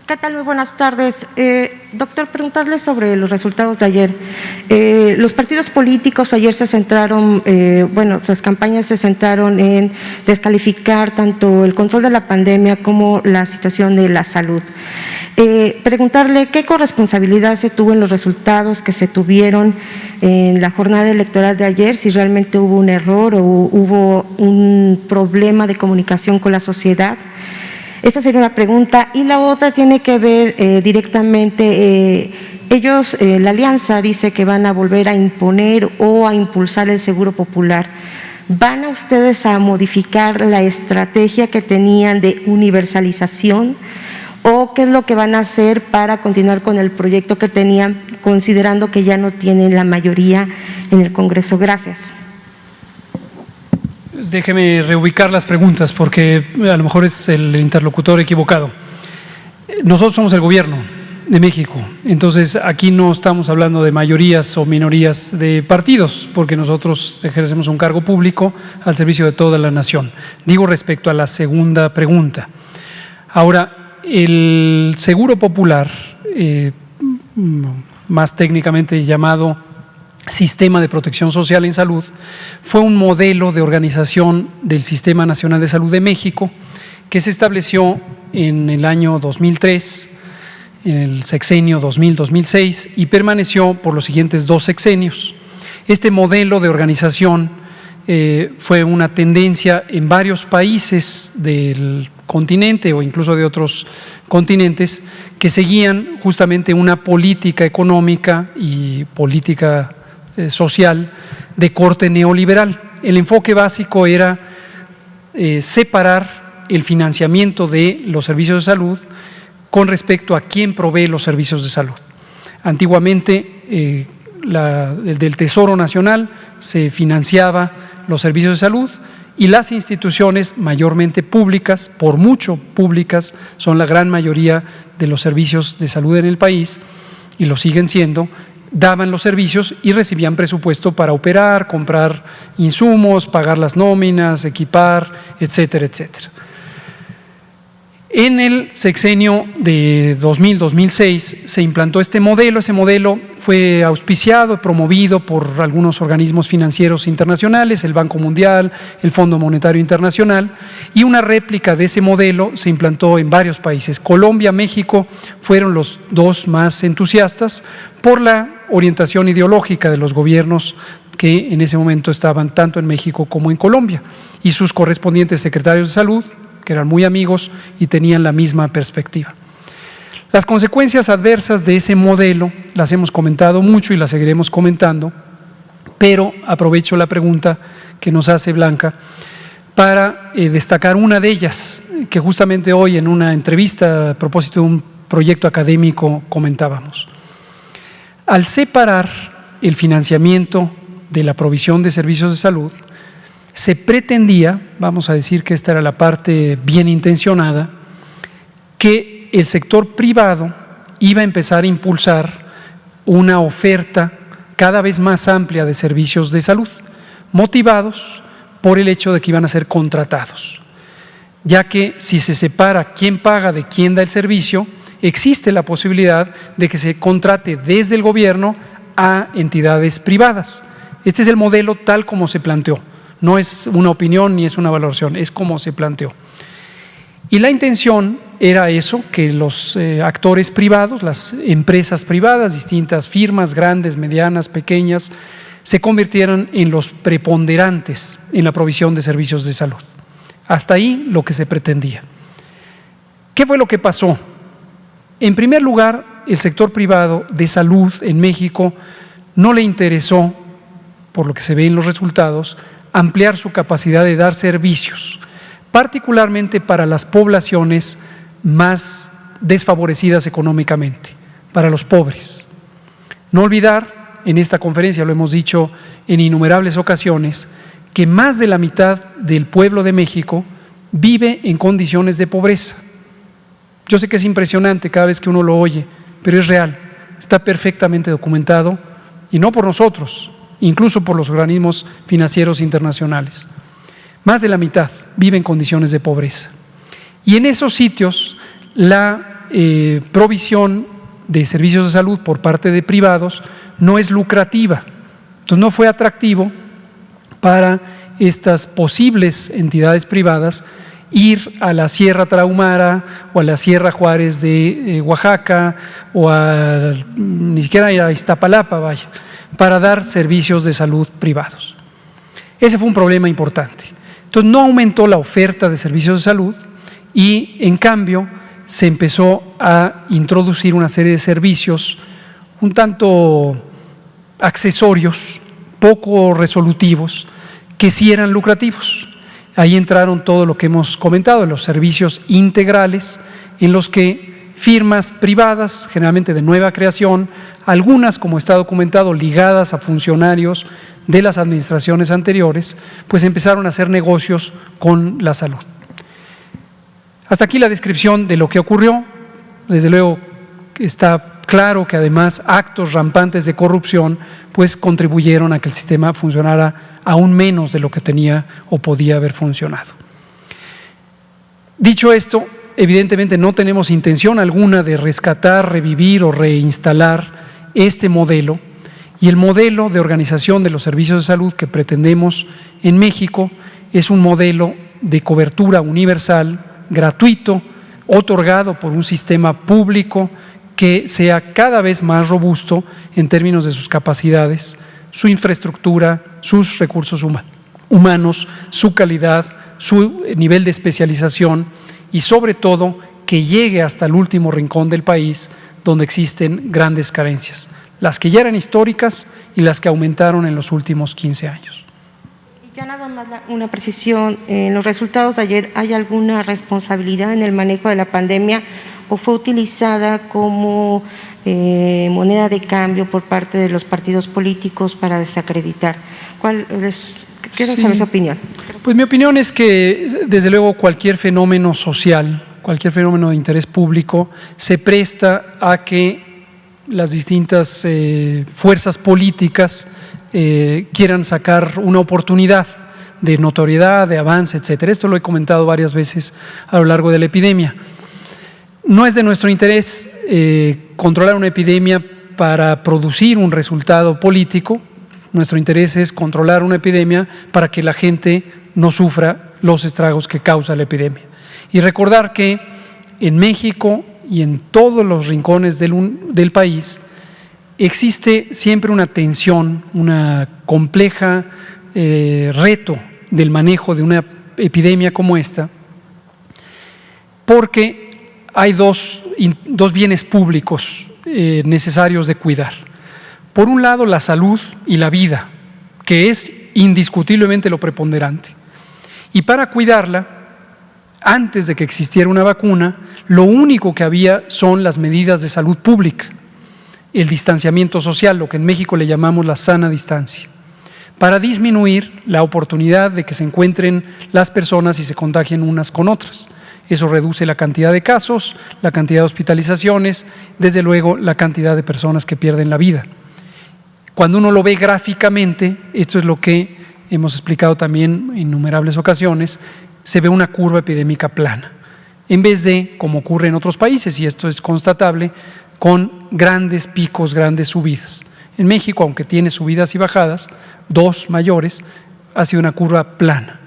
¿Qué tal? Muy buenas tardes. Doctor, preguntarle sobre los resultados de ayer. Los partidos políticos ayer se centraron, sus campañas se centraron en descalificar tanto el control de la pandemia como la situación de la salud. Preguntarle qué corresponsabilidad se tuvo en los resultados que se tuvieron en la jornada electoral de ayer, si realmente hubo un error o hubo un problema de comunicación con la sociedad. Esta sería una pregunta. Y la otra tiene que ver directamente, la alianza dice que van a volver a imponer o a impulsar el seguro popular. ¿Van a ustedes a modificar la estrategia que tenían de universalización o qué es lo que van a hacer para continuar con el proyecto que tenían, considerando que ya no tienen la mayoría en el Congreso? Gracias. Déjeme reubicar las preguntas porque a lo mejor es el interlocutor equivocado. Nosotros somos el gobierno de México, entonces aquí no estamos hablando de mayorías o minorías de partidos, porque nosotros ejercemos un cargo público al servicio de toda la nación. Digo respecto a la segunda pregunta. Ahora, el Seguro Popular, más técnicamente llamado Sistema de Protección Social en Salud, fue un modelo de organización del Sistema Nacional de Salud de México que se estableció en el año 2003, en el sexenio 2000-2006 y permaneció por los siguientes 2 sexenios. Este modelo de organización fue una tendencia en varios países del continente o incluso de otros continentes que seguían justamente una política económica y política social de corte neoliberal. El enfoque básico era separar el financiamiento de los servicios de salud con respecto a quién provee los servicios de salud. Antiguamente, del Tesoro Nacional se financiaba los servicios de salud y las instituciones mayormente públicas, por mucho públicas, son la gran mayoría de los servicios de salud en el país y lo siguen siendo, daban los servicios y recibían presupuesto para operar, comprar insumos, pagar las nóminas, equipar, etcétera, etcétera. En el sexenio de 2000-2006 se implantó este modelo. Ese modelo fue auspiciado, promovido por algunos organismos financieros internacionales, el Banco Mundial, el Fondo Monetario Internacional, y una réplica de ese modelo se implantó en varios países. Colombia, México fueron los 2 más entusiastas por la orientación ideológica de los gobiernos que en ese momento estaban tanto en México como en Colombia y sus correspondientes secretarios de salud, que eran muy amigos y tenían la misma perspectiva. Las consecuencias adversas de ese modelo las hemos comentado mucho y las seguiremos comentando, pero aprovecho la pregunta que nos hace Blanca para destacar una de ellas, que justamente hoy en una entrevista a propósito de un proyecto académico comentábamos. Al separar el financiamiento de la provisión de servicios de salud, se pretendía, vamos a decir que esta era la parte bien intencionada, que el sector privado iba a empezar a impulsar una oferta cada vez más amplia de servicios de salud, motivados por el hecho de que iban a ser contratados, ya que si se separa quién paga de quién da el servicio, existe la posibilidad de que se contrate desde el gobierno a entidades privadas. Este es el modelo tal como se planteó. No es una opinión ni es una valoración, es como se planteó. Y la intención era eso, que los actores privados, las empresas privadas, distintas firmas, grandes, medianas, pequeñas, se convirtieran en los preponderantes en la provisión de servicios de salud. Hasta ahí lo que se pretendía. ¿Qué fue lo que pasó? En primer lugar, el sector privado de salud en México no le interesó, por lo que se ve en los resultados, ampliar su capacidad de dar servicios, particularmente para las poblaciones más desfavorecidas económicamente, para los pobres. No olvidar, en esta conferencia lo hemos dicho en innumerables ocasiones, que más de la mitad del pueblo de México vive en condiciones de pobreza. Yo sé que es impresionante cada vez que uno lo oye, pero es real, está perfectamente documentado, y no por nosotros, incluso por los organismos financieros internacionales. Más de la mitad vive en condiciones de pobreza. Y en esos sitios la provisión de servicios de salud por parte de privados no es lucrativa. Entonces no fue atractivo para estas posibles entidades privadas ir a la Sierra Tarahumara o a la Sierra Juárez de Oaxaca o ni siquiera a Iztapalapa, vaya, para dar servicios de salud privados. Ese fue un problema importante. Entonces no aumentó la oferta de servicios de salud y en cambio se empezó a introducir una serie de servicios un tanto accesorios, poco resolutivos, que sí eran lucrativos. Ahí entraron todo lo que hemos comentado, los servicios integrales, en los que firmas privadas, generalmente de nueva creación, algunas, como está documentado, ligadas a funcionarios de las administraciones anteriores, pues empezaron a hacer negocios con la salud. Hasta aquí la descripción de lo que ocurrió. Desde luego está claro que además actos rampantes de corrupción pues contribuyeron a que el sistema funcionara aún menos de lo que tenía o podía haber funcionado. Dicho esto, evidentemente no tenemos intención alguna de rescatar, revivir o reinstalar este modelo, y el modelo de organización de los servicios de salud que pretendemos en México es un modelo de cobertura universal, gratuito, otorgado por un sistema público que sea cada vez más robusto en términos de sus capacidades, su infraestructura, sus recursos humanos, su calidad, su nivel de especialización y sobre todo que llegue hasta el último rincón del país donde existen grandes carencias, las que ya eran históricas y las que aumentaron en los últimos 15 años. Y ya nada más una precisión, en los resultados de ayer, ¿hay alguna responsabilidad en el manejo de la pandemia o fue utilizada como moneda de cambio por parte de los partidos políticos para desacreditar? ¿Qué es su opinión? Pues mi opinión es que desde luego cualquier fenómeno social, cualquier fenómeno de interés público se presta a que las distintas fuerzas políticas quieran sacar una oportunidad de notoriedad, de avance, etcétera. Esto lo he comentado varias veces a lo largo de la epidemia. No es de nuestro interés controlar una epidemia para producir un resultado político. Nuestro interés es controlar una epidemia para que la gente no sufra los estragos que causa la epidemia. Y recordar que en México y en todos los rincones del país existe siempre una tensión, una compleja reto del manejo de una epidemia como esta, porque hay dos bienes públicos necesarios de cuidar. Por un lado, la salud y la vida, que es indiscutiblemente lo preponderante. Y para cuidarla, antes de que existiera una vacuna, lo único que había son las medidas de salud pública, el distanciamiento social, lo que en México le llamamos la sana distancia, para disminuir la oportunidad de que se encuentren las personas y se contagien unas con otras. Eso reduce la cantidad de casos, la cantidad de hospitalizaciones, desde luego la cantidad de personas que pierden la vida. Cuando uno lo ve gráficamente, esto es lo que hemos explicado también en innumerables ocasiones, se ve una curva epidémica plana, en vez de, como ocurre en otros países, y esto es constatable, con grandes picos, grandes subidas. En México, aunque tiene subidas y bajadas, dos mayores, ha sido una curva plana.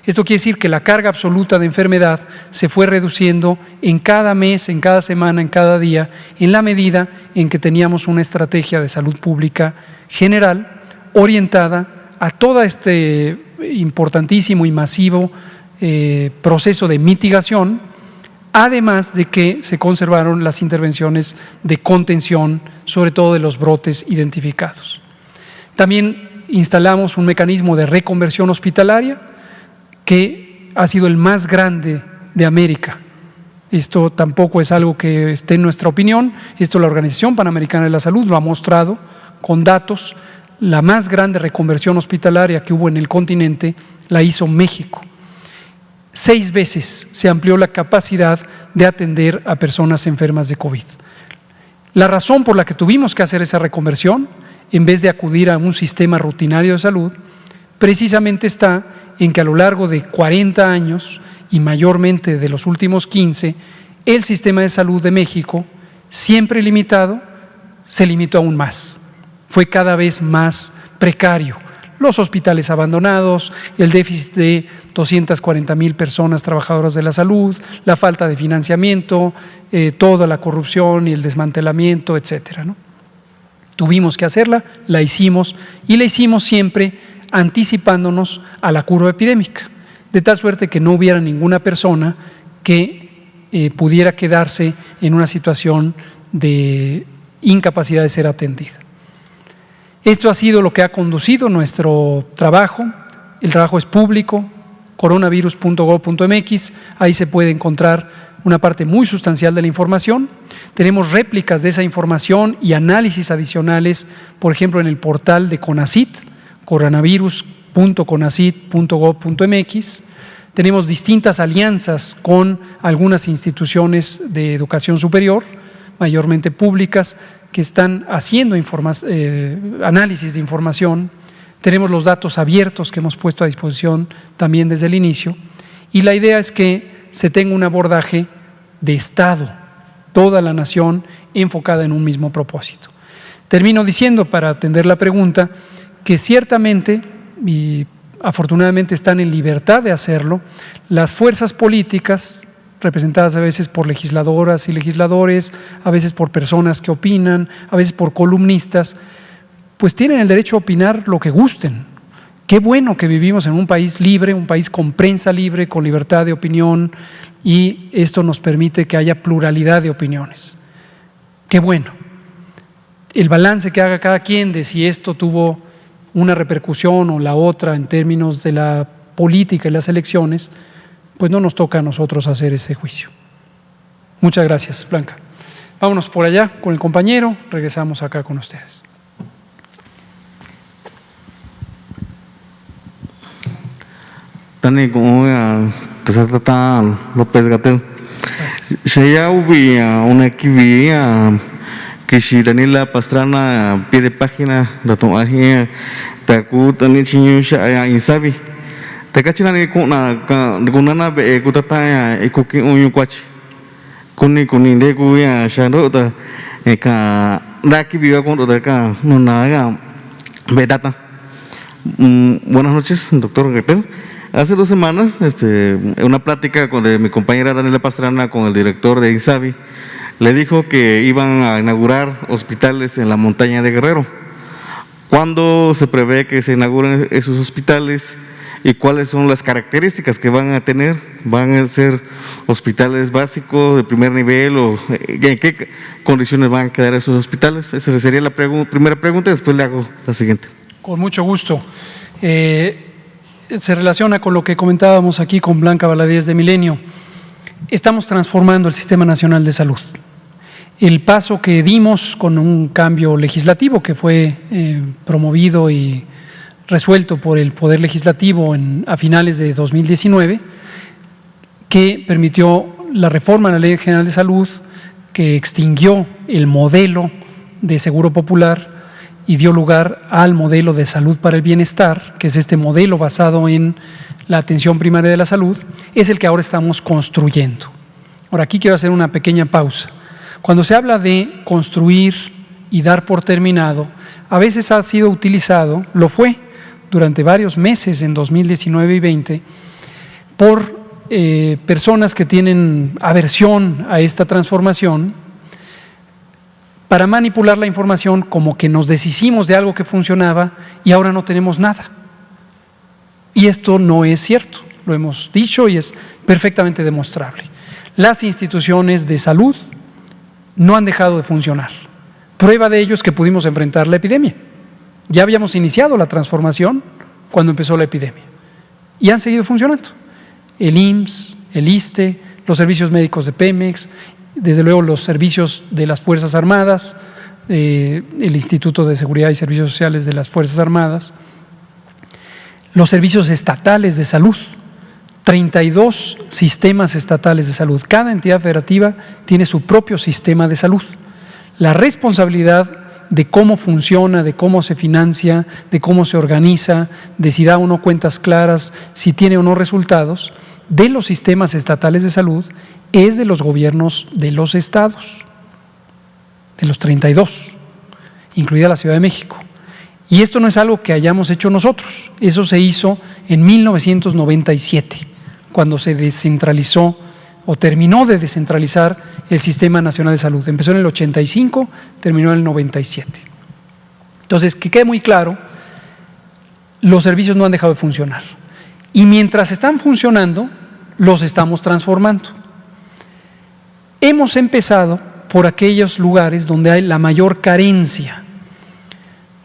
Esto quiere decir que la carga absoluta de enfermedad se fue reduciendo en cada mes, en cada semana, en cada día, en la medida en que teníamos una estrategia de salud pública general orientada a todo este importantísimo y masivo proceso de mitigación, además de que se conservaron las intervenciones de contención, sobre todo de los brotes identificados. También instalamos un mecanismo de reconversión hospitalaria que ha sido el más grande de América. Esto tampoco es algo que esté en nuestra opinión, esto la Organización Panamericana de la Salud lo ha mostrado con datos. La más grande reconversión hospitalaria que hubo en el continente la hizo México. 6 veces se amplió la capacidad de atender a personas enfermas de COVID. La razón por la que tuvimos que hacer esa reconversión, en vez de acudir a un sistema rutinario de salud, precisamente está en que a lo largo de 40 años y mayormente de los últimos 15, el sistema de salud de México, siempre limitado, se limitó aún más. Fue cada vez más precario. Los hospitales abandonados, el déficit de 240,000 personas trabajadoras de la salud, la falta de financiamiento, toda la corrupción y el desmantelamiento, etcétera, ¿no? Tuvimos que hacerla, la hicimos y la hicimos siempre anticipándonos a la curva epidémica, de tal suerte que no hubiera ninguna persona que pudiera quedarse en una situación de incapacidad de ser atendida. Esto ha sido lo que ha conducido nuestro trabajo. El trabajo es público, coronavirus.gov.mx, ahí se puede encontrar una parte muy sustancial de la información. Tenemos réplicas de esa información y análisis adicionales, por ejemplo, en el portal de CONACYT, coronavirus.conacit.gov.mx. Tenemos distintas alianzas con algunas instituciones de educación superior, mayormente públicas, que están haciendo análisis de información. Tenemos los datos abiertos que hemos puesto a disposición también desde el inicio, y la idea es que se tenga un abordaje de Estado, toda la nación enfocada en un mismo propósito. Termino diciendo, para atender la pregunta, que ciertamente, y afortunadamente están en libertad de hacerlo, las fuerzas políticas, representadas a veces por legisladoras y legisladores, a veces por personas que opinan, a veces por columnistas, pues tienen el derecho a opinar lo que gusten. Qué bueno que vivimos en un país libre, un país con prensa libre, con libertad de opinión, y esto nos permite que haya pluralidad de opiniones. Qué bueno. El balance que haga cada quien de si esto tuvo una repercusión o la otra en términos de la política y las elecciones, pues no nos toca a nosotros hacer ese juicio. Muchas gracias, Blanca. Vámonos por allá con el compañero, regresamos acá con ustedes. Tani como Tata López Gatell. Ya hubo una actividad que si Daniela Pastrana pie de página de tomaje taku tani chinyo ya insabi. Takachina ni kuna be kutata ikuki unyu kwachi kuni de kuya shando ta ka daki viva con ka no bedata. Buenas noches, doctor Gatell. Hace 2 semanas, una plática de mi compañera Daniela Pastrana con el director de INSABI, le dijo que iban a inaugurar hospitales en la montaña de Guerrero. ¿Cuándo se prevé que se inauguren esos hospitales y cuáles son las características que van a tener? ¿Van a ser hospitales básicos de primer nivel o en qué condiciones van a quedar esos hospitales? Esa sería la primera pregunta y después le hago la siguiente. Con mucho gusto. Se relaciona con lo que comentábamos aquí con Blanca Valadez de Milenio. Estamos transformando el Sistema Nacional de Salud. El paso que dimos con un cambio legislativo que fue promovido y resuelto por el Poder Legislativo a finales de 2019, que permitió la reforma de la Ley General de Salud, que extinguió el modelo de seguro popular y dio lugar al modelo de salud para el bienestar, que es este modelo basado en la atención primaria de la salud, es el que ahora estamos construyendo. Ahora, aquí quiero hacer una pequeña pausa. Cuando se habla de construir y dar por terminado, a veces ha sido utilizado, lo fue durante varios meses en 2019 y 20, por personas que tienen aversión a esta transformación, para manipular la información como que nos deshicimos de algo que funcionaba y ahora no tenemos nada. Y esto no es cierto, lo hemos dicho y es perfectamente demostrable. Las instituciones de salud no han dejado de funcionar. Prueba de ello es que pudimos enfrentar la epidemia. Ya habíamos iniciado la transformación cuando empezó la epidemia y han seguido funcionando. El IMSS, el ISSSTE, los servicios médicos de Pemex, desde luego los servicios de las Fuerzas Armadas, el Instituto de Seguridad y Servicios Sociales de las Fuerzas Armadas, los servicios estatales de salud, 32 sistemas estatales de salud. Cada entidad federativa tiene su propio sistema de salud. La responsabilidad de cómo funciona, de cómo se financia, de cómo se organiza, de si da o no cuentas claras, si tiene o no resultados, de los sistemas estatales de salud es de los gobiernos de los estados, de los 32, incluida la Ciudad de México. Y esto no es algo que hayamos hecho nosotros, eso se hizo en 1997, cuando se descentralizó o terminó de descentralizar el Sistema Nacional de Salud. Empezó en el 85, terminó en el 97. Entonces, que quede muy claro, los servicios no han dejado de funcionar. Y mientras están funcionando, los estamos transformando. Hemos empezado por aquellos lugares donde hay la mayor carencia.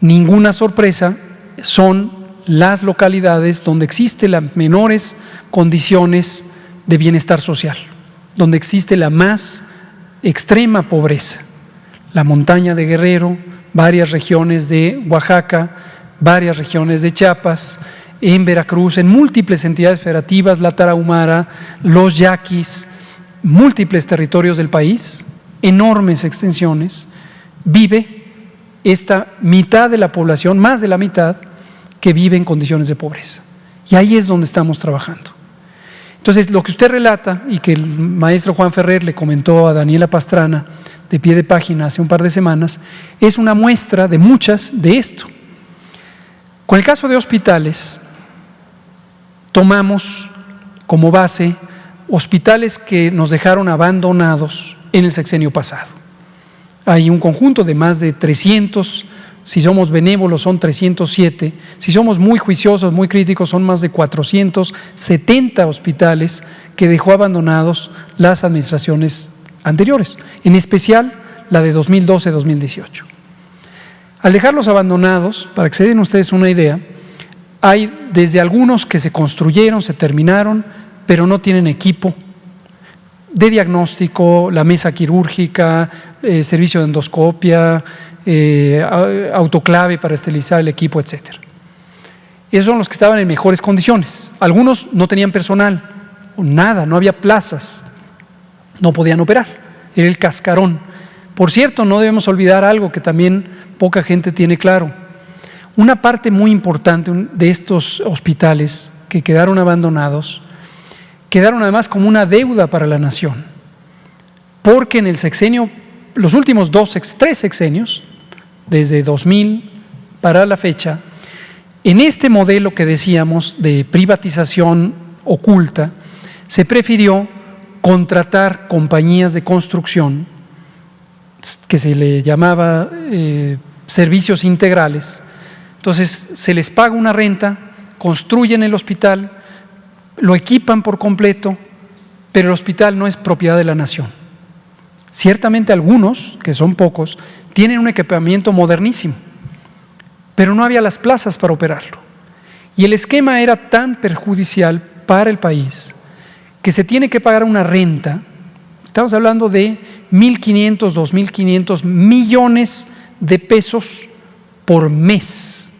Ninguna sorpresa, son las localidades donde existen las menores condiciones de bienestar social, donde existe la más extrema pobreza. La montaña de Guerrero, varias regiones de Oaxaca, varias regiones de Chiapas, en Veracruz, en múltiples entidades federativas, la Tarahumara, los Yaquis, múltiples territorios del país, enormes extensiones, vive esta mitad de la población, más de la mitad, que vive en condiciones de pobreza. Y ahí es donde estamos trabajando. Entonces, lo que usted relata y que el maestro Juan Ferrer le comentó a Daniela Pastrana de pie de página hace un par de semanas, es una muestra de muchas de esto. Con el caso de hospitales, tomamos como base hospitales que nos dejaron abandonados en el sexenio pasado. Hay un conjunto de más de 300, si somos benévolos son 307, si somos muy juiciosos, muy críticos, son más de 470 hospitales que dejó abandonados las administraciones anteriores, en especial la de 2012-2018. Al dejarlos abandonados, para que se den ustedes una idea, hay desde algunos que se construyeron, se terminaron, pero no tienen equipo de diagnóstico, la mesa quirúrgica, servicio de endoscopia, autoclave para esterilizar el equipo, etc. Esos son los que estaban en mejores condiciones. Algunos no tenían personal, nada, no había plazas, no podían operar, era el cascarón. Por cierto, no debemos olvidar algo que también poca gente tiene claro. Una parte muy importante de estos hospitales que quedaron abandonados, quedaron además como una deuda para la nación, porque en el sexenio, los últimos tres sexenios, desde 2000 para la fecha, en este modelo que decíamos de privatización oculta, se prefirió contratar compañías de construcción, que se le llamaba servicios integrales. Entonces se les paga una renta, construyen el hospital, lo equipan por completo, pero el hospital no es propiedad de la nación. Ciertamente algunos, que son pocos, tienen un equipamiento modernísimo, pero no había las plazas para operarlo. Y el esquema era tan perjudicial para el país que se tiene que pagar una renta. Estamos hablando de 1.500, 2.500 millones de pesos por mes,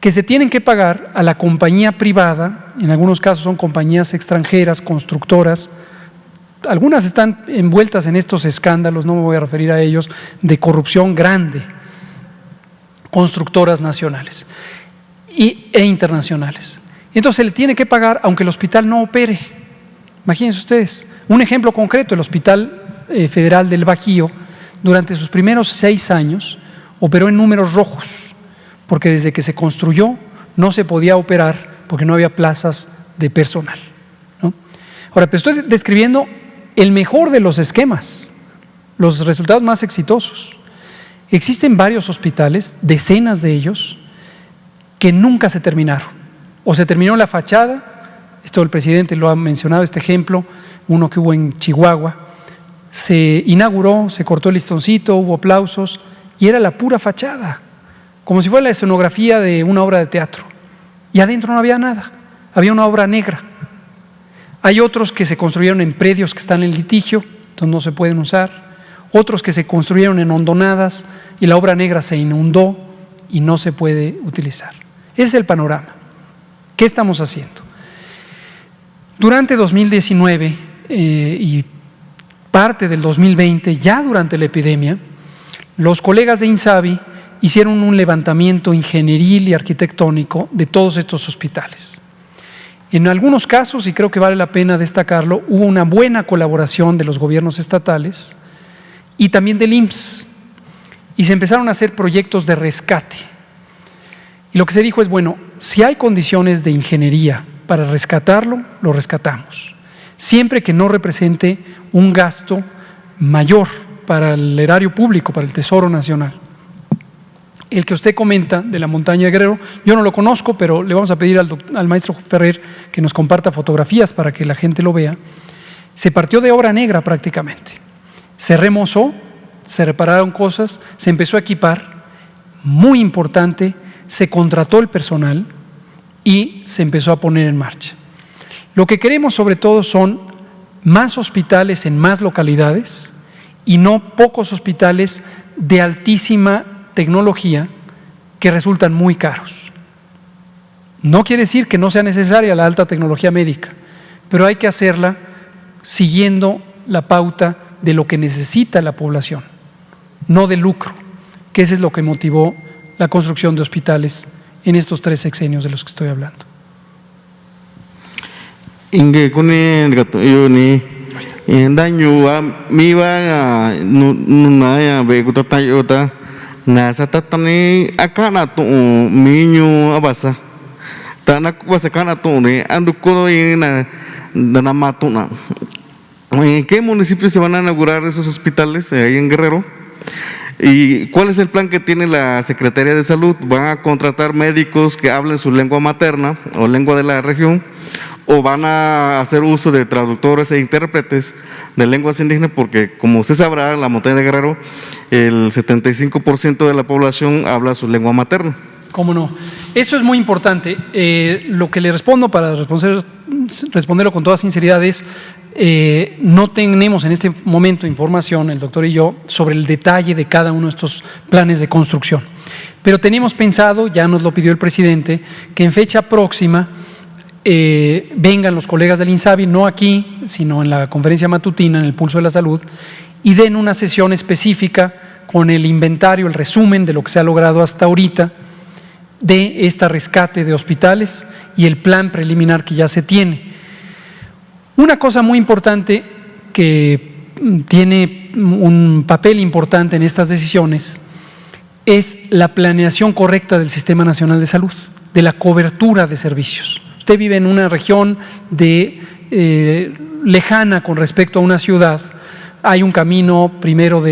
que se tienen que pagar a la compañía privada, en algunos casos son compañías extranjeras, constructoras, algunas están envueltas en estos escándalos, no me voy a referir a ellos, de corrupción grande, constructoras nacionales e internacionales. Entonces se le tiene que pagar aunque el hospital no opere. Imagínense ustedes, un ejemplo concreto, el Hospital Federal del Bajío, durante sus primeros 6 años, operó en números rojos, porque desde que se construyó no se podía operar porque no había plazas de personal, ¿no? Ahora, pero estoy describiendo el mejor de los esquemas, los resultados más exitosos. Existen varios hospitales, decenas de ellos, que nunca se terminaron. O se terminó la fachada, esto el presidente lo ha mencionado, este ejemplo, uno que hubo en Chihuahua, se inauguró, se cortó el listoncito, hubo aplausos y era la pura fachada, como si fuera la escenografía de una obra de teatro. Y adentro no había nada, había una obra negra. Hay otros que se construyeron en predios que están en litigio, entonces no se pueden usar. Otros que se construyeron en hondonadas y la obra negra se inundó y no se puede utilizar. Ese es el panorama. ¿Qué estamos haciendo? Durante 2019 y parte del 2020, ya durante la epidemia, los colegas de INSABI hicieron un levantamiento ingenieril y arquitectónico de todos estos hospitales. En algunos casos, y creo que vale la pena destacarlo, hubo una buena colaboración de los gobiernos estatales y también del IMSS, y se empezaron a hacer proyectos de rescate. Y lo que se dijo es, bueno, si hay condiciones de ingeniería para rescatarlo, lo rescatamos, siempre que no represente un gasto mayor para el erario público, para el Tesoro Nacional. El que usted comenta de la montaña de Guerrero, yo no lo conozco, pero le vamos a pedir al maestro Ferrer que nos comparta fotografías para que la gente lo vea. Se partió de obra negra prácticamente. Se remozó, se repararon cosas, se empezó a equipar, muy importante, se contrató el personal y se empezó a poner en marcha. Lo que queremos sobre todo son más hospitales en más localidades y no pocos hospitales de altísima tecnología que resultan muy caros. No quiere decir que no sea necesaria la alta tecnología médica, pero hay que hacerla siguiendo la pauta de lo que necesita la población, no de lucro, que ese es lo que motivó la construcción de hospitales en estos 3 sexenios de los que estoy hablando. Inge kuni gato yo ni daño a mi va no ya ve kutata yota na satatani akana tu minyu abasa tana basa kana tu ni anduko na dana matuna. ¿En qué municipios se van a inaugurar esos hospitales ahí en Guerrero? ¿Y cuál es el plan que tiene la Secretaría de Salud? ¿Van a contratar médicos que hablen su lengua materna o lengua de la región? ¿O van a hacer uso de traductores e intérpretes de lenguas indígenas? Porque, como usted sabrá, en la montaña de Guerrero, el 75% de la población habla su lengua materna. ¿Cómo no? Esto es muy importante. Lo que le respondo para responderlo con toda sinceridad es, no tenemos en este momento información, el doctor y yo, sobre el detalle de cada uno de estos planes de construcción. Pero tenemos pensado, ya nos lo pidió el presidente, que en fecha próxima vengan los colegas del INSABI, no aquí, sino en la conferencia matutina, en el Pulso de la Salud, y den una sesión específica con el inventario, el resumen de lo que se ha logrado hasta ahorita de este rescate de hospitales y el plan preliminar que ya se tiene. Una cosa muy importante que tiene un papel importante en estas decisiones es la planeación correcta del Sistema Nacional de Salud, de la cobertura de servicios. Usted vive en una región lejana con respecto a una ciudad. Hay un camino primero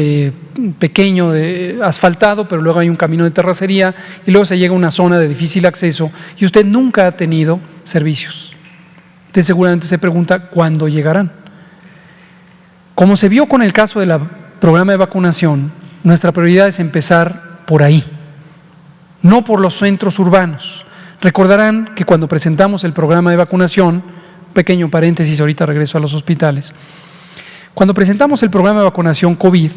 pequeño de asfaltado, pero luego hay un camino de terracería y luego se llega a una zona de difícil acceso y usted nunca ha tenido servicios. Usted seguramente se pregunta ¿cuándo llegarán? Como se vio con el caso del programa de vacunación, nuestra prioridad es empezar por ahí, no por los centros urbanos. Recordarán que cuando presentamos el programa de vacunación, pequeño paréntesis, ahorita regreso a los hospitales, cuando presentamos el programa de vacunación COVID,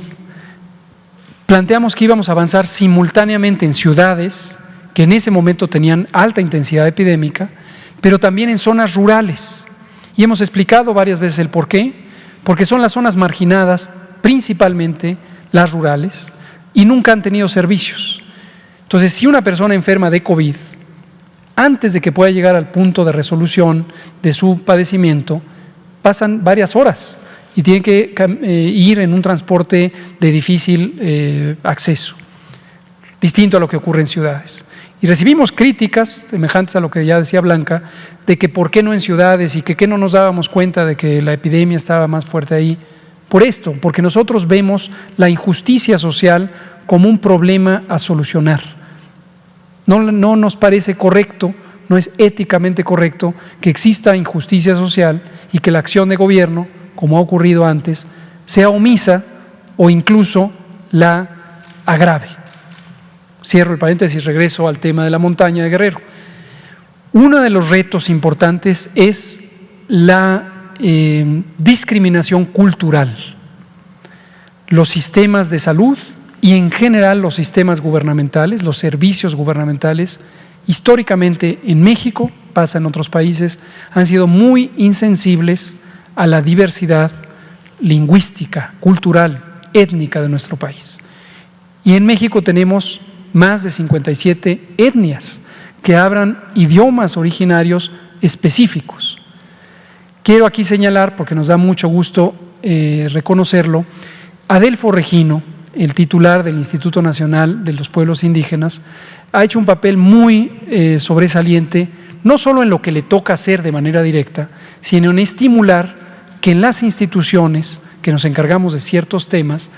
planteamos que íbamos a avanzar simultáneamente en ciudades que en ese momento tenían alta intensidad epidémica, pero también en zonas rurales. Y hemos explicado varias veces el por qué, porque son las zonas marginadas, principalmente las rurales, y nunca han tenido servicios. Entonces, si una persona enferma de COVID, antes de que pueda llegar al punto de resolución de su padecimiento, pasan varias horas y tienen que ir en un transporte de difícil acceso, distinto a lo que ocurre en ciudades. Y recibimos críticas semejantes a lo que ya decía Blanca, de que por qué no en ciudades y que qué no nos dábamos cuenta de que la epidemia estaba más fuerte ahí. Por esto, porque nosotros vemos la injusticia social como un problema a solucionar. No nos parece correcto, no es éticamente correcto que exista injusticia social y que la acción de gobierno, como ha ocurrido antes, sea omisa o incluso la agrave. Cierro el paréntesis, regreso al tema de la montaña de Guerrero. Uno de los retos importantes es la discriminación cultural. Los sistemas de salud y en general los sistemas gubernamentales, los servicios gubernamentales, históricamente en México, pasa en otros países, han sido muy insensibles a la diversidad lingüística, cultural, étnica de nuestro país. Y en México tenemos más de 57 etnias que hablan idiomas originarios específicos. Quiero aquí señalar, porque nos da mucho gusto reconocerlo, Adelfo Regino, el titular del Instituto Nacional de los Pueblos Indígenas, ha hecho un papel muy sobresaliente, no solo en lo que le toca hacer de manera directa, sino en estimular que en las instituciones que nos encargamos de ciertos temas,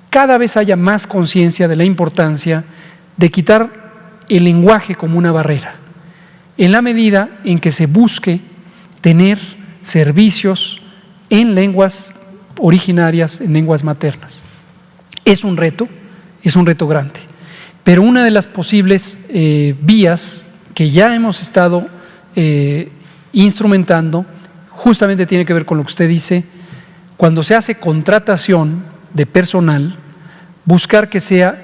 cada vez haya más conciencia de la importancia de quitar el lenguaje como una barrera, en la medida en que se busque tener servicios en lenguas originarias, en lenguas maternas. Es un reto grande, pero una de las posibles vías que ya hemos estado instrumentando justamente tiene que ver con lo que usted dice, cuando se hace contratación de personal, buscar que sea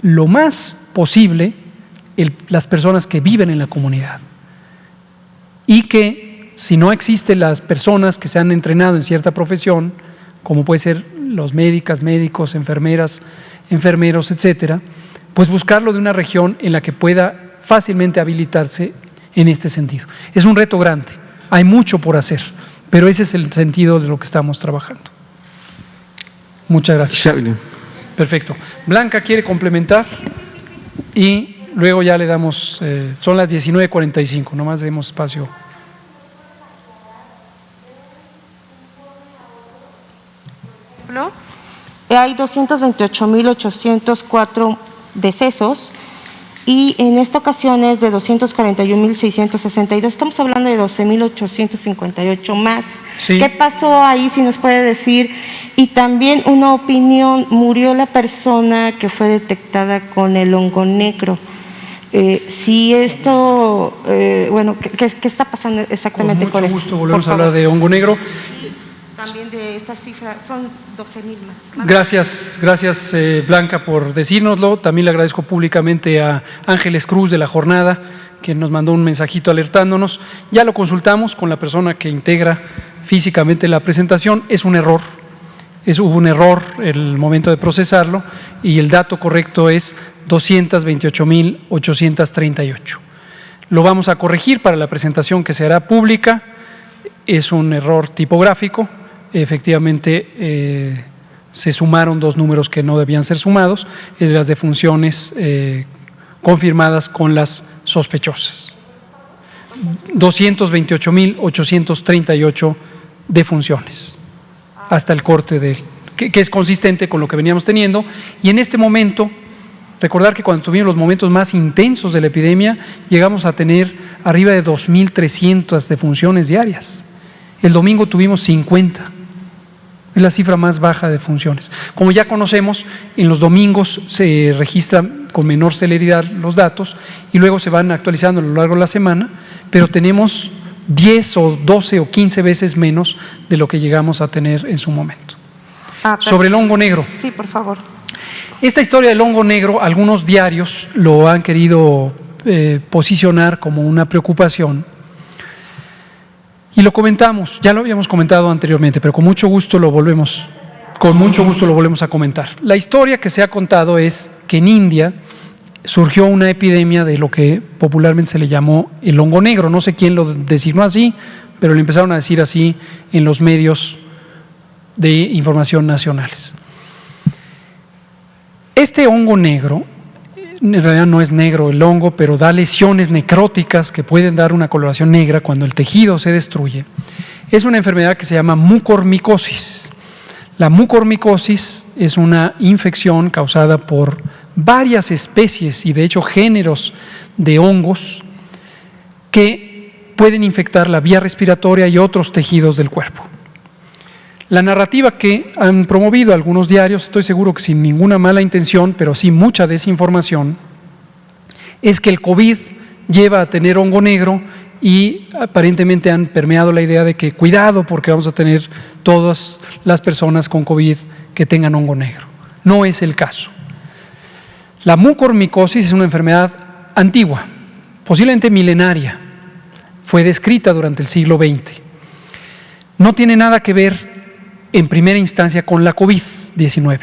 lo más posible las personas que viven en la comunidad y que si no existen las personas que se han entrenado en cierta profesión, como puede ser los médicos, enfermeras, enfermeros, etcétera, pues buscarlo de una región en la que pueda fácilmente habilitarse en este sentido. Es un reto grande, hay mucho por hacer, pero ese es el sentido de lo que estamos trabajando. Muchas gracias. Perfecto. Blanca quiere complementar y luego ya le damos, son las 19:45, nomás demos espacio. Hay 228.804 decesos y en esta ocasión es de 241.662. Estamos hablando de 12.858 más. Sí. ¿Qué pasó ahí, si nos puede decir? Y también una opinión, murió la persona que fue detectada con el hongo negro. Si esto, bueno, ¿qué está pasando exactamente con eso? Mucho gusto, volvemos a hablar de hongo negro. También de esta cifra, son 12.000 más. Gracias Blanca por decírnoslo. También le agradezco públicamente a Ángeles Cruz de La Jornada, que nos mandó un mensajito alertándonos. Ya lo consultamos con la persona que integra físicamente la presentación. Es un error, hubo un error en el momento de procesarlo y el dato correcto es 228.838. Lo vamos a corregir para la presentación que se hará pública. Es un error tipográfico. Efectivamente, se sumaron dos números que no debían ser sumados, las defunciones confirmadas con las sospechosas. 228.838 defunciones hasta el corte que es consistente con lo que veníamos teniendo. Y en este momento, recordar que cuando tuvimos los momentos más intensos de la epidemia, llegamos a tener arriba de 2.300 defunciones diarias. El domingo tuvimos 50. Es la cifra más baja de defunciones. Como ya conocemos, en los domingos se registran con menor celeridad los datos y luego se van actualizando a lo largo de la semana, pero tenemos 10 o 12 o 15 veces menos de lo que llegamos a tener en su momento. Sobre el hongo negro. Sí, por favor. Esta historia del hongo negro, algunos diarios lo han querido posicionar como una preocupación. Y lo comentamos, ya lo habíamos comentado anteriormente, pero con mucho gusto lo volvemos a comentar. La historia que se ha contado es que en India surgió una epidemia de lo que popularmente se le llamó el hongo negro. No sé quién lo designó así, pero le empezaron a decir así en los medios de información nacionales. Este hongo negro, en realidad no es negro el hongo, pero da lesiones necróticas que pueden dar una coloración negra cuando el tejido se destruye. Es una enfermedad que se llama mucormicosis. La mucormicosis es una infección causada por varias especies y de hecho géneros de hongos que pueden infectar la vía respiratoria y otros tejidos del cuerpo. La narrativa que han promovido algunos diarios, estoy seguro que sin ninguna mala intención, pero sí mucha desinformación, es que el COVID lleva a tener hongo negro y aparentemente han permeado la idea de que cuidado porque vamos a tener todas las personas con COVID que tengan hongo negro. No es el caso. La mucormicosis es una enfermedad antigua, posiblemente milenaria. Fue descrita durante el siglo XX. No tiene nada que ver en primera instancia con la COVID-19.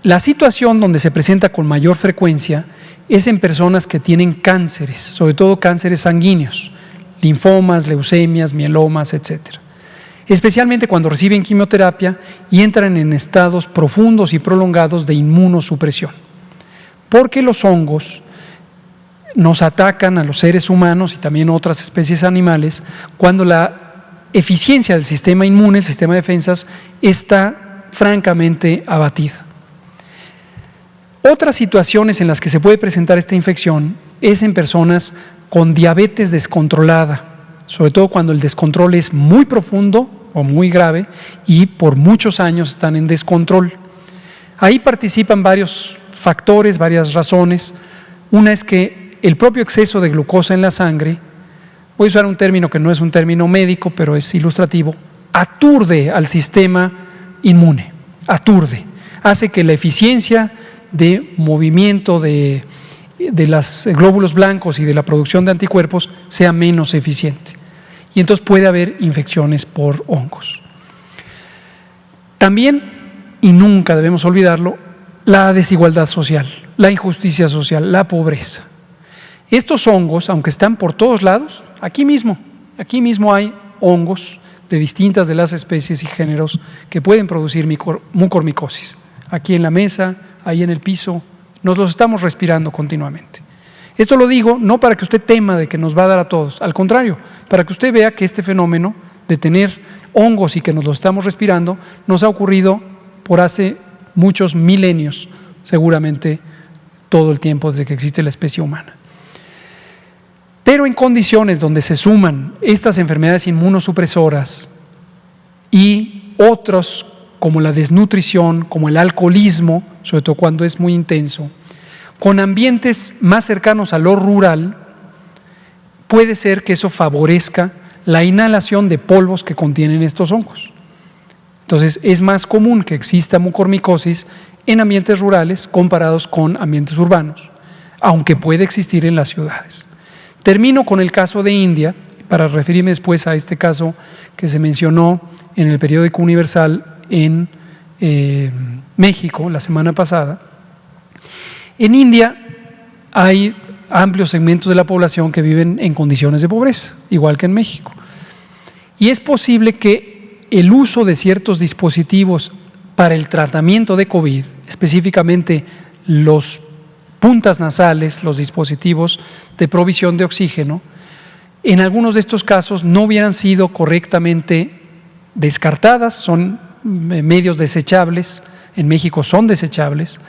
La situación donde se presenta con mayor frecuencia es en personas que tienen cánceres, sobre todo cánceres sanguíneos. linfomas, leucemias, mielomas, etc. Especialmente cuando reciben quimioterapia y entran en estados profundos y prolongados de inmunosupresión. Porque los hongos nos atacan a los seres humanos y también otras especies animales cuando la eficiencia del sistema inmune, el sistema de defensas, está francamente abatida. Otras situaciones en las que se puede presentar esta infección es en personas con diabetes descontrolada, sobre todo cuando el descontrol es muy profundo o muy grave y por muchos años están en descontrol. Ahí participan varios factores, varias razones. Una es que el propio exceso de glucosa en la sangre, voy a usar un término que no es un término médico, pero es ilustrativo, aturde al sistema inmune, aturde, hace que la eficiencia de movimiento de los glóbulos blancos y de la producción de anticuerpos sea menos eficiente. Y entonces puede haber infecciones por hongos. También, y nunca debemos olvidarlo, la desigualdad social, la injusticia social, la pobreza. Estos hongos, aunque están por todos lados, aquí mismo hay hongos de distintas de las especies y géneros que pueden producir mucormicosis. Aquí en la mesa, ahí en el piso, nos los estamos respirando continuamente. Esto lo digo no para que usted tema de que nos va a dar a todos, al contrario, para que usted vea que este fenómeno de tener hongos y que nos lo estamos respirando nos ha ocurrido por hace muchos milenios, seguramente todo el tiempo desde que existe la especie humana. Pero en condiciones donde se suman estas enfermedades inmunosupresoras y otros como la desnutrición, como el alcoholismo, sobre todo cuando es muy intenso, con ambientes más cercanos a lo rural, puede ser que eso favorezca la inhalación de polvos que contienen estos hongos. Entonces es más común que exista mucormicosis en ambientes rurales comparados con ambientes urbanos, aunque puede existir en las ciudades. Termino con el caso de India, para referirme después a este caso que se mencionó en el periódico Universal en México la semana pasada. En India hay amplios segmentos de la población que viven en condiciones de pobreza, igual que en México. Y es posible que el uso de ciertos dispositivos para el tratamiento de COVID, específicamente los puntas nasales, los dispositivos de provisión de oxígeno, en algunos de estos casos no hubieran sido correctamente descartadas, son medios desechables, en México son desechables,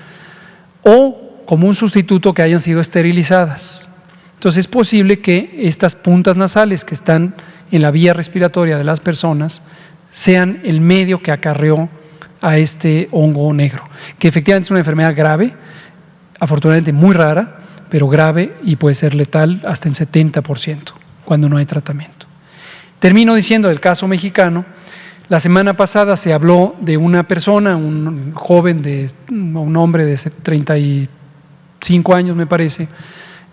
o como un sustituto que hayan sido esterilizadas. Entonces es posible que estas puntas nasales que están en la vía respiratoria de las personas sean el medio que acarreó a este hongo negro, que efectivamente es una enfermedad grave, afortunadamente muy rara, pero grave y puede ser letal hasta en 70% cuando no hay tratamiento. Termino diciendo del caso mexicano. La semana pasada se habló de una persona, un joven, un hombre de 35 años me parece,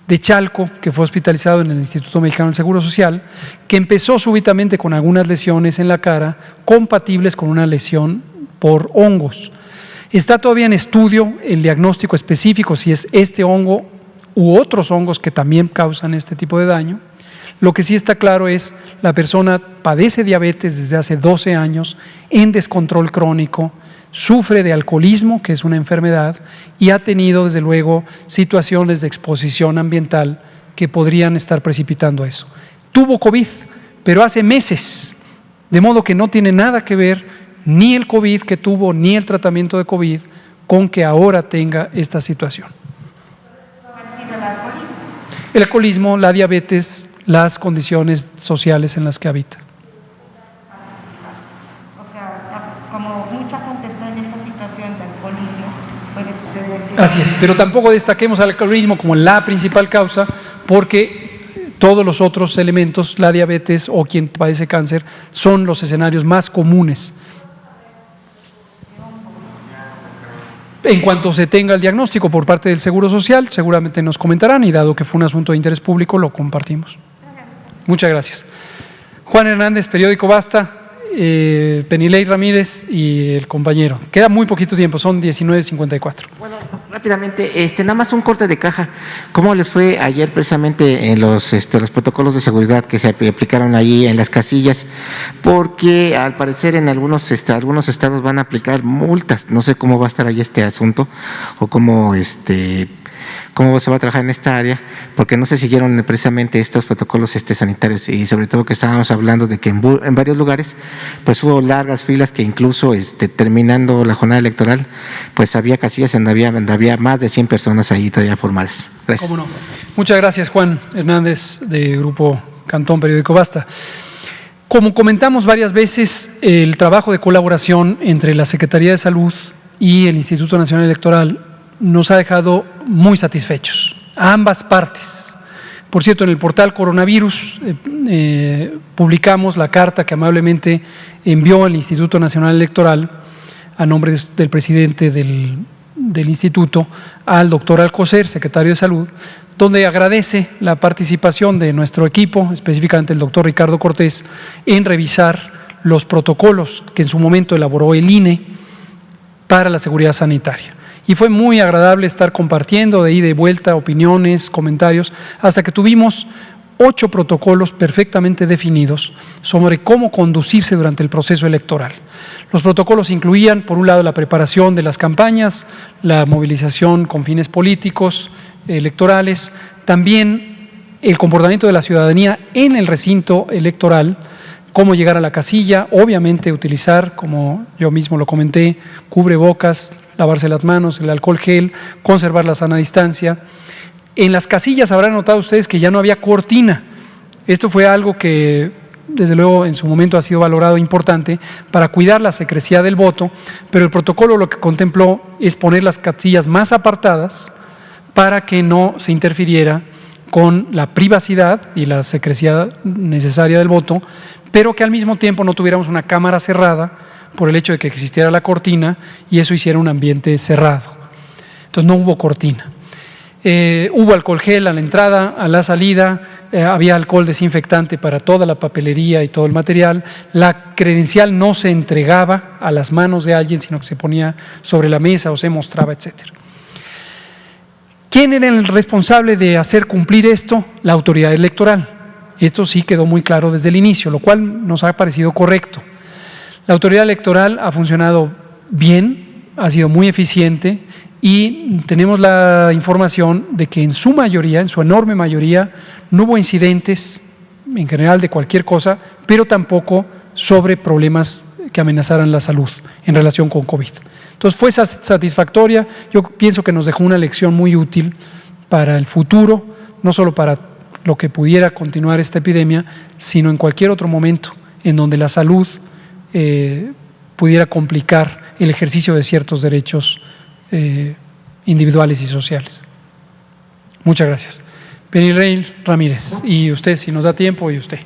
de Chalco, que fue hospitalizado en el Instituto Mexicano del Seguro Social, que empezó súbitamente con algunas lesiones en la cara compatibles con una lesión por hongos. Está todavía en estudio el diagnóstico específico si es este hongo u otros hongos que también causan este tipo de daño. Lo que sí está claro es la persona padece diabetes desde hace 12 años en descontrol crónico, sufre de alcoholismo, que es una enfermedad, y ha tenido desde luego situaciones de exposición ambiental que podrían estar precipitando eso. Tuvo COVID, pero hace meses, de modo que no tiene nada que ver ni el COVID que tuvo, ni el tratamiento de COVID con que ahora tenga esta situación. El alcoholismo, la diabetes, las condiciones sociales en las que habita. O sea, como mucha gente está en esta situación de alcoholismo, puede suceder que... Así es, pero tampoco destaquemos al alcoholismo como la principal causa, porque todos los otros elementos, la diabetes o quien padece cáncer, son los escenarios más comunes. En cuanto se tenga el diagnóstico por parte del Seguro Social, seguramente nos comentarán y dado que fue un asunto de interés público, lo compartimos. Muchas gracias. Juan Hernández, periódico Basta. Penilei Ramírez y el compañero. Queda muy poquito tiempo, son 19:54. Bueno, rápidamente, nada más un corte de caja. ¿Cómo les fue ayer precisamente en los protocolos de seguridad que se aplicaron ahí en las casillas? Porque al parecer en algunos estados van a aplicar multas. No sé cómo va a estar ahí este asunto o cómo se va a trabajar en esta área, porque no se siguieron precisamente estos protocolos sanitarios, y sobre todo que estábamos hablando de que en varios lugares pues hubo largas filas, que incluso terminando la jornada electoral pues había casillas donde había más de 100 personas ahí todavía formadas. Gracias. ¿Cómo no? Muchas gracias, Juan Hernández, de Grupo Cantón Periódico Basta. Como comentamos varias veces, el trabajo de colaboración entre la Secretaría de Salud y el Instituto Nacional Electoral nos ha dejado muy satisfechos, a ambas partes. Por cierto, en el portal Coronavirus publicamos la carta que amablemente envió el Instituto Nacional Electoral a nombre del presidente del instituto al doctor Alcocer, secretario de Salud, donde agradece la participación de nuestro equipo, específicamente el doctor Ricardo Cortés, en revisar los protocolos que en su momento elaboró el INE para la seguridad sanitaria. Y fue muy agradable estar compartiendo de ida y vuelta opiniones, comentarios, hasta que tuvimos 8 protocolos perfectamente definidos sobre cómo conducirse durante el proceso electoral. Los protocolos incluían, por un lado, la preparación de las campañas, la movilización con fines políticos, electorales, también el comportamiento de la ciudadanía en el recinto electoral, cómo llegar a la casilla, obviamente utilizar, como yo mismo lo comenté, cubrebocas, lavarse las manos, el alcohol gel, conservar la sana distancia. En las casillas habrán notado ustedes que ya no había cortina. Esto fue algo que, desde luego, en su momento ha sido valorado importante para cuidar la secrecía del voto, pero el protocolo lo que contempló es poner las casillas más apartadas para que no se interfiriera con la privacidad y la secrecía necesaria del voto, pero que al mismo tiempo no tuviéramos una cámara cerrada por el hecho de que existiera la cortina y eso hiciera un ambiente cerrado. Entonces no hubo cortina. Hubo alcohol gel a la entrada, a la salida, había alcohol desinfectante para toda la papelería y todo el material. La credencial no se entregaba a las manos de alguien, sino que se ponía sobre la mesa o se mostraba, etcétera. ¿Quién era el responsable de hacer cumplir esto? La autoridad electoral. Esto sí quedó muy claro desde el inicio, lo cual nos ha parecido correcto. La autoridad electoral ha funcionado bien, ha sido muy eficiente y tenemos la información de que en su mayoría, en su enorme mayoría, no hubo incidentes en general de cualquier cosa, pero tampoco sobre problemas que amenazaran la salud en relación con COVID. Entonces fue satisfactoria, yo pienso que nos dejó una lección muy útil para el futuro, no solo para lo que pudiera continuar esta epidemia, sino en cualquier otro momento en donde la salud pudiera complicar el ejercicio de ciertos derechos individuales y sociales. Muchas gracias. Penilei Ramírez, y usted, si nos da tiempo, y usted.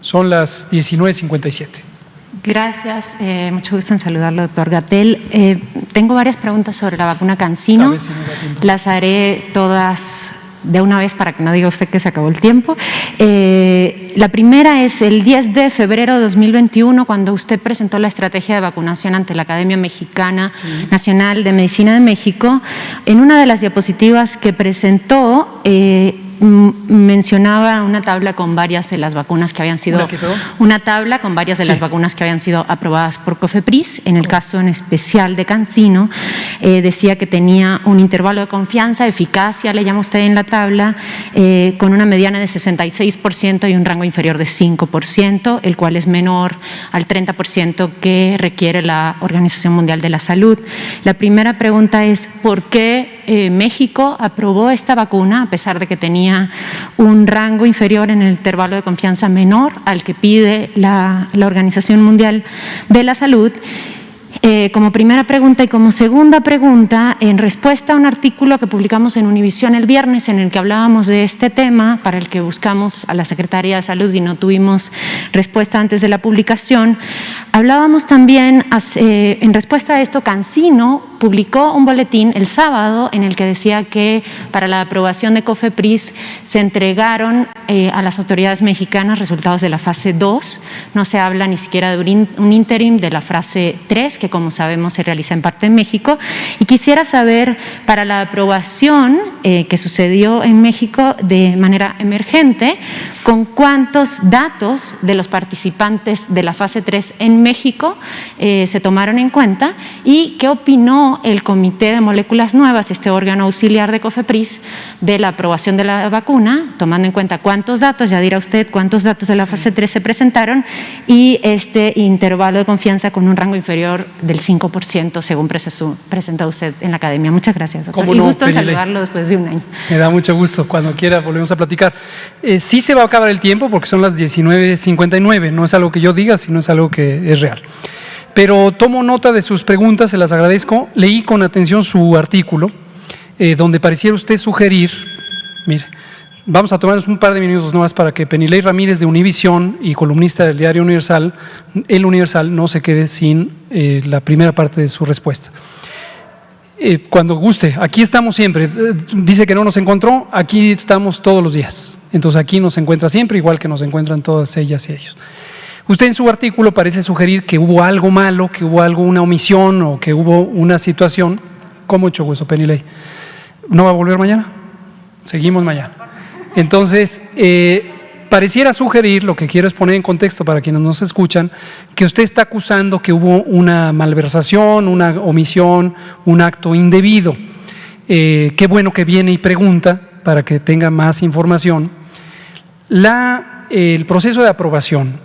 Son las 19:57. Gracias, mucho gusto en saludarlo, doctor Gatell. Tengo varias preguntas sobre la vacuna CanSino. A ver si nos da tiempo. Las haré todas de una vez para que no diga usted que se acabó el tiempo. La primera es el 10 de febrero de 2021, cuando usted presentó la estrategia de vacunación ante la Academia Mexicana Nacional de Medicina de México. En una de las diapositivas que presentó, mencionaba una tabla con varias de las vacunas que habían sido las vacunas que habían sido aprobadas por COFEPRIS. En el caso en especial de CanSino, decía que tenía un intervalo de confianza, eficacia, le llama usted en la tabla, con una mediana de 66% y un rango inferior de 5%, el cual es menor al 30% que requiere la Organización Mundial de la Salud. La primera pregunta es, ¿por qué México aprobó esta vacuna a pesar de que tenía un rango inferior en el intervalo de confianza menor al que pide la Organización Mundial de la Salud? Como primera pregunta, y como segunda pregunta, en respuesta a un artículo que publicamos en Univisión el viernes en el que hablábamos de este tema, para el que buscamos a la Secretaría de Salud y no tuvimos respuesta antes de la publicación, hablábamos también, en respuesta a esto, CanSino publicó un boletín el sábado en el que decía que para la aprobación de COFEPRIS se entregaron a las autoridades mexicanas resultados de la fase 2. No se habla ni siquiera de un interim de la fase 3, que como sabemos se realiza en parte en México. Y quisiera saber, para la aprobación que sucedió en México de manera emergente, con cuántos datos de los participantes de la fase 3 en México se tomaron en cuenta y qué opinó el Comité de Moléculas Nuevas, este órgano auxiliar de COFEPRIS, de la aprobación de la vacuna, tomando en cuenta cuántos datos, ya dirá usted cuántos datos de la fase 3 se presentaron, y este intervalo de confianza con un rango inferior del 5%, según presenta usted en la academia. Muchas gracias, doctor. Y gusto en saludarlo después de un año. Me da mucho gusto. Cuando quiera volvemos a platicar. Sí se va a acabar el tiempo porque son las 19:59. No es algo que yo diga, sino es algo que es real. Pero tomo nota de sus preguntas, se las agradezco. Leí con atención su artículo, donde pareciera usted sugerir, mire, vamos a tomarnos un par de minutos nomás para que Penilei Ramírez, de Univisión y columnista del diario Universal, El Universal, no se quede sin la primera parte de su respuesta. Cuando guste, aquí estamos siempre. Dice que no nos encontró, aquí estamos todos los días. Entonces aquí nos encuentra siempre, igual que nos encuentran todas ellas y ellos. Usted en su artículo parece sugerir que hubo algo malo, que hubo una omisión o que hubo una situación. Con mucho gusto, Penilei. ¿No va a volver mañana? Seguimos mañana. Entonces, pareciera sugerir, lo que quiero es poner en contexto para quienes nos escuchan, que usted está acusando que hubo una malversación, una omisión, un acto indebido. Qué bueno que viene y pregunta para que tenga más información. El proceso de aprobación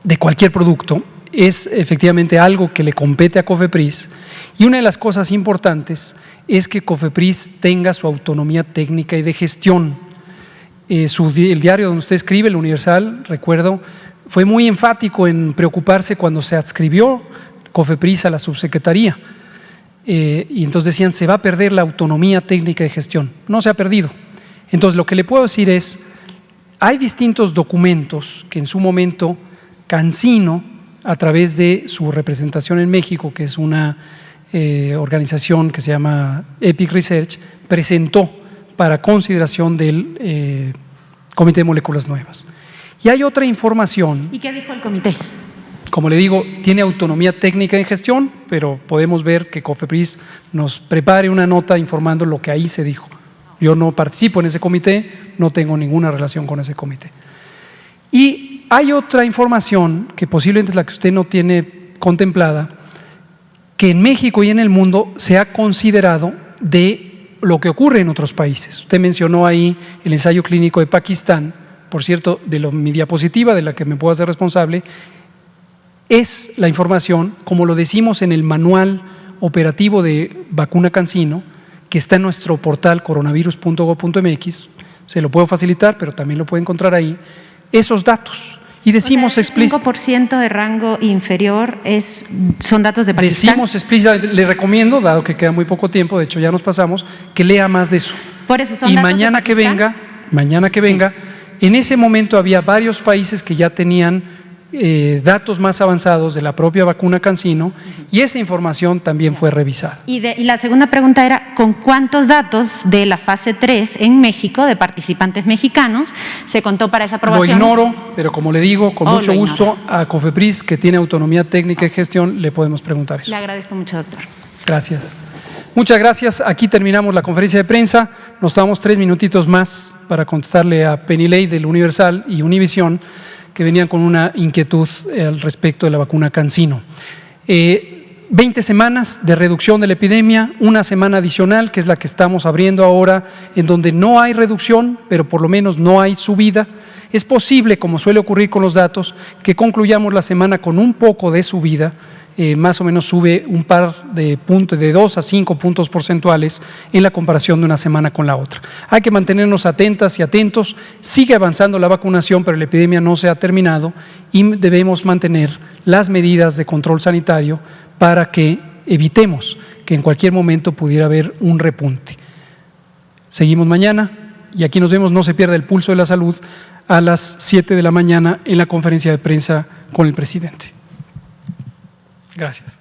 de cualquier producto es efectivamente algo que le compete a COFEPRIS, y una de las cosas importantes es que COFEPRIS tenga su autonomía técnica y de gestión. El diario donde usted escribe, El Universal, recuerdo, fue muy enfático en preocuparse cuando se adscribió COFEPRIS a la subsecretaría, y entonces decían, se va a perder la autonomía técnica de gestión. No se ha perdido. Entonces lo que le puedo decir es, hay distintos documentos que en su momento CanSino, a través de su representación en México, que es una organización que se llama Epic Research, presentó para consideración del Comité de Moléculas Nuevas. Y hay otra información. ¿Y qué dijo el comité? Como le digo, tiene autonomía técnica de gestión, pero podemos ver que COFEPRIS nos prepare una nota informando lo que ahí se dijo. Yo no participo en ese comité, no tengo ninguna relación con ese comité. Y hay otra información que posiblemente es la que usted no tiene contemplada, que en México y en el mundo se ha considerado de lo que ocurre en otros países. Usted mencionó ahí el ensayo clínico de Pakistán, por cierto, mi diapositiva de la que me puedo hacer responsable, es la información, como lo decimos en el manual operativo de vacuna CanSino, que está en nuestro portal coronavirus.gov.mx, se lo puedo facilitar, pero también lo puede encontrar ahí, esos datos. Y decimos explícitamente… 5% de rango inferior son datos de Pakistán. Decimos explícitamente, le recomiendo, dado que queda muy poco tiempo, de hecho ya nos pasamos, que lea más de eso. Por eso son y datos mañana de que venga, en ese momento había varios países que ya tenían datos más avanzados de la propia vacuna CanSino, y esa información también fue revisada. Y la segunda pregunta era, ¿con cuántos datos de la fase 3 en México, de participantes mexicanos, se contó para esa aprobación? Lo ignoro, pero como le digo, con mucho gusto a COFEPRIS, que tiene autonomía técnica y gestión, le podemos preguntar eso. Le agradezco mucho, doctor. Gracias. Muchas gracias. Aquí terminamos la conferencia de prensa. Nos tomamos 3 minutitos más para contestarle a Penilei del Universal y Univisión, que venían con una inquietud al respecto de la vacuna CanSino. 20 semanas de reducción de la epidemia, una semana adicional, que es la que estamos abriendo ahora, en donde no hay reducción, pero por lo menos no hay subida. Es posible, como suele ocurrir con los datos, que concluyamos la semana con un poco de subida, más o menos sube un par de puntos, de 2 a 5 puntos porcentuales en la comparación de una semana con la otra. Hay que mantenernos atentas y atentos. Sigue avanzando la vacunación, pero la epidemia no se ha terminado y debemos mantener las medidas de control sanitario para que evitemos que en cualquier momento pudiera haber un repunte. Seguimos mañana y aquí nos vemos. No se pierda el pulso de la salud a las 7 de la mañana en la conferencia de prensa con el presidente. Gracias.